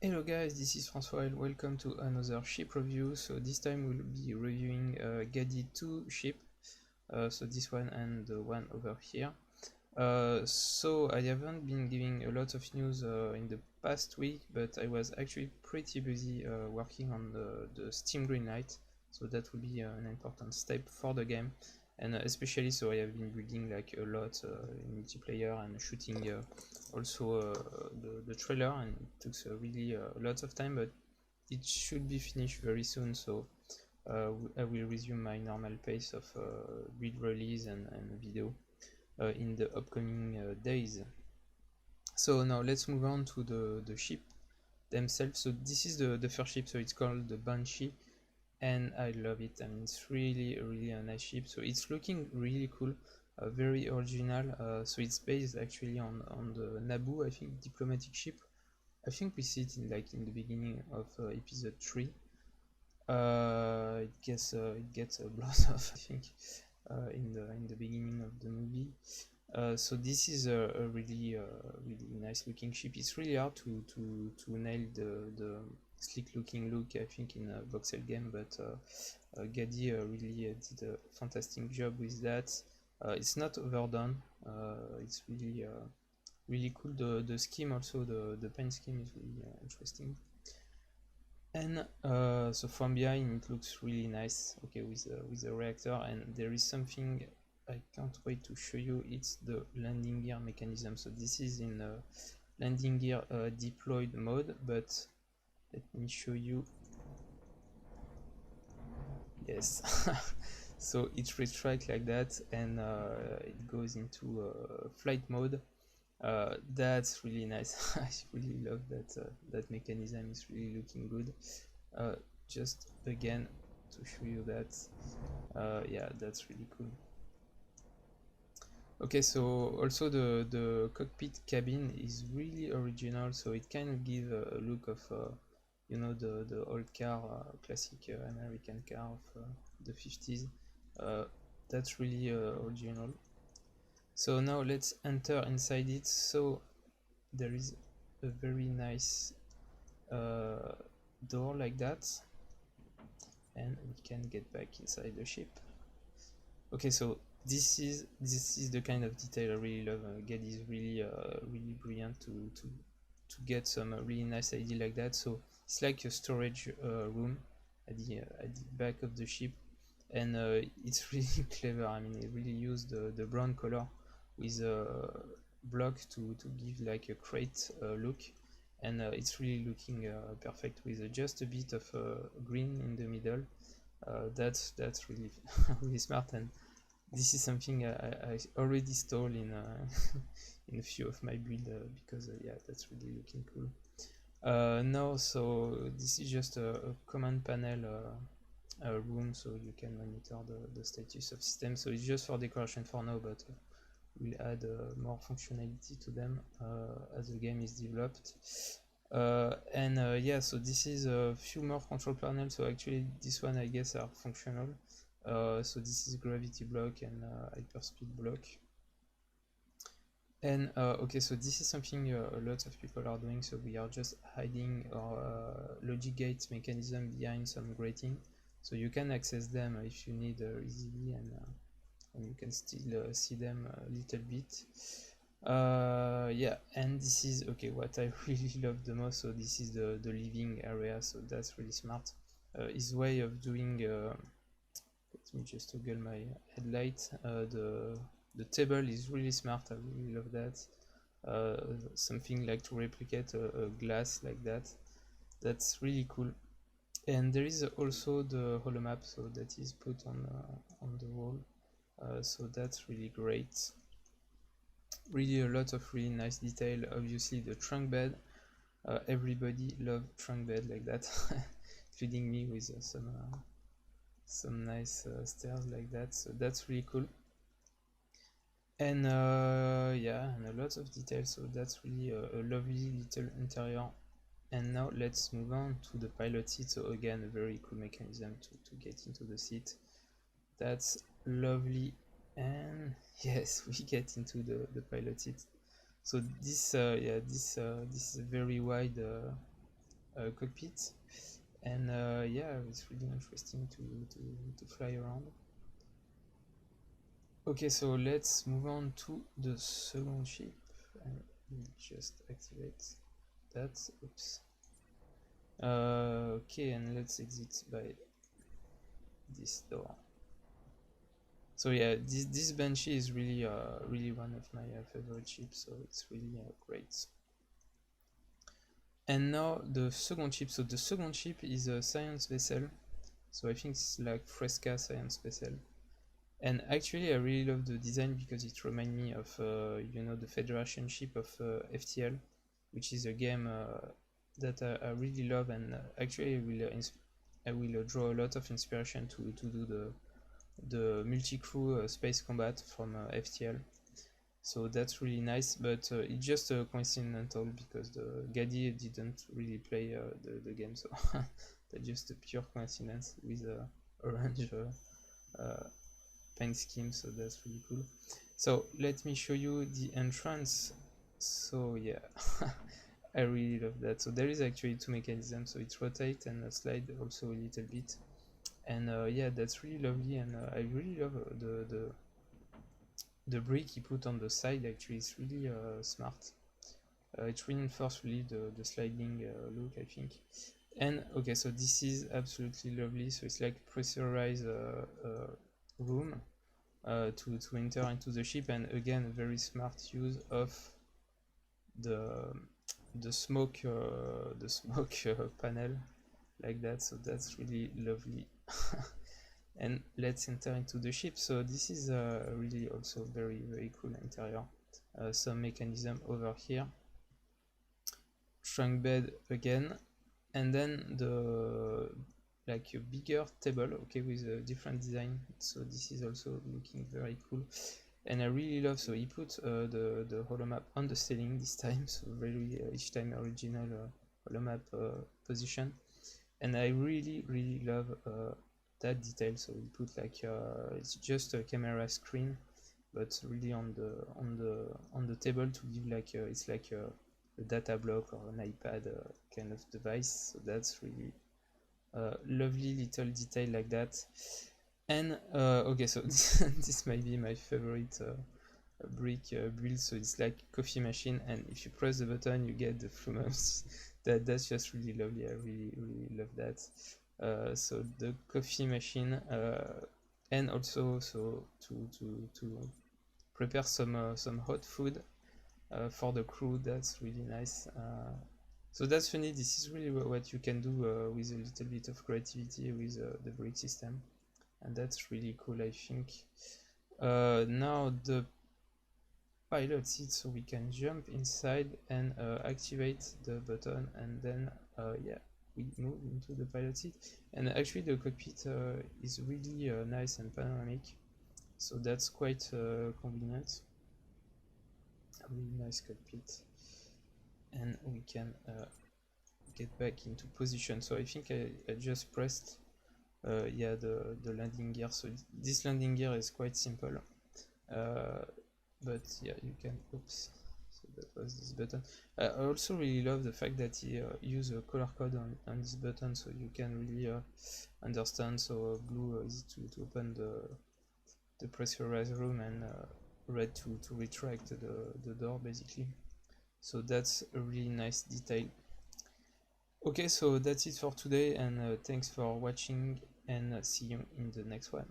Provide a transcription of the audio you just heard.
Hello guys, this is François and welcome to another ship review. So this time we'll be reviewing Gadi 2 ship, so this one and the one over here. So I haven't been giving a lot of news in the past week, but I was actually pretty busy working on the Steam Greenlight, so that will be an important step for the game. And especially so I have been building like a lot in multiplayer and shooting also the trailer, and it took really a lot of time, but it should be finished very soon, so I will resume my normal pace of build release and video in the upcoming days. So now let's move on to the ship themselves. So this is the first ship, so it's called the Banshee, and I love it. I mean, it's really a nice ship. So it's looking really cool, very original. So it's based actually on the Naboo, I think, diplomatic ship. I think we see it in the beginning of episode 3. It gets blown off, I think, in the beginning of the movie. So this is a really nice looking ship. It's really hard to nail the sleek looking look, I think, in a voxel game, but Gadi really did a fantastic job with that. It's not overdone. It's really cool. The scheme also, the paint scheme is really interesting. And so from behind it looks really nice, okay, with the reactor, and there is something I can't wait to show you. It's the landing gear mechanism. So this is in landing gear deployed mode, but let me show you. Yes. So it retracts like that, and it goes into flight mode. That's really nice. I really love that mechanism. It's really looking good. Just again to show you that, yeah, that's really cool. Okay, so also the cockpit cabin is really original, so it kind of gives a look of the old car, classic American car of the 50s. That's really original. So now let's enter inside it. So there is a very nice door like that, and we can get back inside the ship. Okay, so this is the kind of detail I really love. Gadi is really brilliant to get some really nice idea like that. So it's like a storage room at the back of the ship, and it's really clever. I mean, it really used the brown color with a block to give like a crate look, and it's really looking perfect with just a bit of green in the middle. That's really really smart, and this is something I already stole in in a few of my builds, because yeah, that's really looking cool. Now, so this is just a command panel room, so you can monitor the status of system. So it's just for decoration for now, but we'll add more functionality to them as the game is developed. Yeah, so this is a few more control panels. So actually this one I guess are functional. So this is gravity block and hyperspeed block. And okay, so this is something a lot of people are doing. So we are just hiding our logic gate mechanism behind some grating, so you can access them if you need easily, and you can still see them a little bit. Yeah, and this is okay what I really love the most. So this is the living area, so that's really smart. His way of doing let me just toggle my headlight. The table is really smart. I really love that. Something like to replicate a glass like that. That's really cool. And there is also the holomap, so that is put on the wall. So that's really great. Really a lot of really nice detail. Obviously the trunk bed. Everybody love trunk bed like that, including me, with some nice stairs like that. So that's really cool. And yeah, and a lot of details. So that's really a lovely little interior. And now let's move on to the pilot seat. So again, a very cool mechanism to get into the seat. That's lovely. And yes, we get into the pilot seat. So this yeah, this is a very wide cockpit, and yeah, it's really interesting to fly around. Okay, so let's move on to the second ship, and we'll just activate that. Oops. Okay, and let's exit by this door. So yeah, this Banshee is really really one of my favorite ships, so it's really great. And now the second ship. So the second ship is a science vessel. So I think it's like Fresca science vessel. And actually I really love the design because it reminds me of you know, the Federation ship of FTL, which is a game that I really love, and actually I will draw a lot of inspiration to do the multi-crew space combat from FTL. So that's really nice, but it's just coincidental because the Gadi didn't really play the game, so that's just a pure coincidence with orange paint scheme, so that's really cool. So let me show you the entrance. So yeah, I really love that. So there is actually two mechanisms, so it rotates and slide also a little bit, and yeah, that's really lovely, and I really love the brick he put on the side. Actually, it's really smart. It reinforces really the sliding look, I think. And okay, so this is absolutely lovely. So it's like pressurized room to enter into the ship, and again, a very smart use of the smoke panel like that. So that's really lovely. And let's enter into the ship. So this is really also very cool interior. Some mechanism over here, trunk bed again, and then the like a bigger table, okay, with a different design. So this is also looking very cool, and I really love. So he put the holomap on the ceiling this time, so very each time original holomap position, and I really love that detail. So we put like it's just a camera screen, but really on the table to give like it's like a data block or an iPad kind of device. So that's really lovely little detail like that. And okay, so this might be my favorite brick build. So it's like coffee machine, and if you press the button you get the flumums. That's just really lovely. I really love that. So the coffee machine, and also so to prepare some hot food for the crew. That's really nice. So that's funny. This is really what you can do with a little bit of creativity with the brick system, and that's really cool, I think. Now the pilot seat, so we can jump inside and activate the button, and then yeah, we move into the pilot seat. And actually the cockpit is really nice and panoramic, so that's quite convenient. A really nice cockpit, and we can get back into position. So I think I just pressed yeah, the landing gear. So this landing gear is quite simple, but yeah, you can, oops, so that was this button. I also really love the fact that he used a color code on this button, so you can really understand. So blue is to open the pressurized room, and red to retract the door basically. So that's a really nice detail. Okay, so that's it for today, and thanks for watching, and see you in the next one.